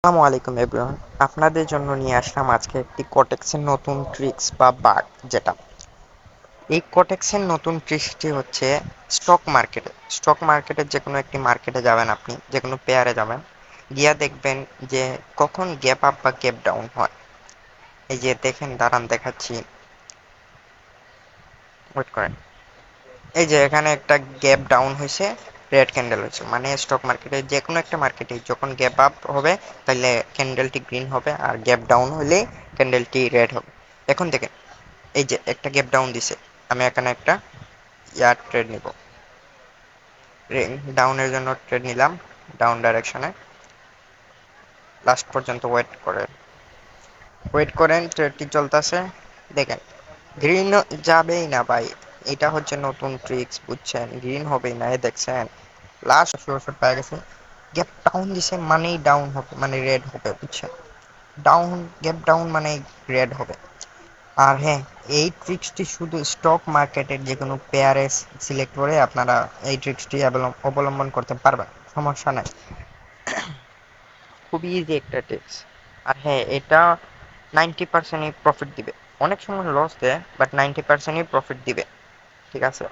আসসালামু আলাইকুম এভরিওয়ান। আপনাদের জন্য নিয়ে আসলাম আজকে একটি কোটেক্সের নতুন ট্রিক্স বা বাগ। যেটা এই কোটেক্সের নতুন ট্রিক্সটি হচ্ছে স্টক মার্কেটের যে কোনো একটি মার্কেটে যাবেন, আপনি যে কোনো পেয়ারে যাবেন, গিয়া দেখবেন যে কখন গ্যাপ আপ বা গ্যাপ ডাউন হয়। এই যে দেখেন, দাঁড়ান দেখাচ্ছি, ওয়েট করেন। এই যে এখানে একটা গ্যাপ ডাউন হয়েছে, রেড ক্যান্ডেল হয়েছে, মানে স্টক মার্কেটে যে কোনো একটা মার্কেটে যখন গ্যাপ আপ হবে তাহলে ক্যান্ডেলটি গ্রিন হবে, আর গ্যাপ ডাউন হলে ক্যান্ডেলটি রেড হবে। এখন দেখেন, এই যে একটা গ্যাপ ডাউন দিছে, আমি এখানে একটা ইয়ার ট্রেড নিব, ডাউনের জন্য ট্রেড নিলাম, ডাউন ডাইরেকশনে। লাস্ট পর্যন্ত ওয়েট করেন, ট্রেডটি চলতেছে। দেখেন, গ্রিন যাবেই না ভাই। এটা হচ্ছে নতুন ট্রিক্স, বুঝছেন? গ্রিন হবেই না, দেখছেন লাস্ট ওষুধ পাওয়া গেছে। গ্যাপ ডাউন দিছে মানেই ডাউন হবে, মানে রেড হবে, বুঝছেন? ডাউন, গ্যাপ ডাউন মানে রেড হবে। আর হ্যাঁ, এই ট্রিক্সটি শুধু স্টক মার্কেটের যে কোনো পেয়ারে সিলেক্ট করে আপনারা এই ট্রিক্সটি অবলম্বন করতে পারবেন, সমস্যা নাই। খুবই ইজি একটা ট্রিক্স। আর হ্যাঁ, এটা 90%ই প্রফিট দিবে। অনেক সময় লস দেয়, বাট 90%ই প্রফিট দিবে। ঠিক আছে?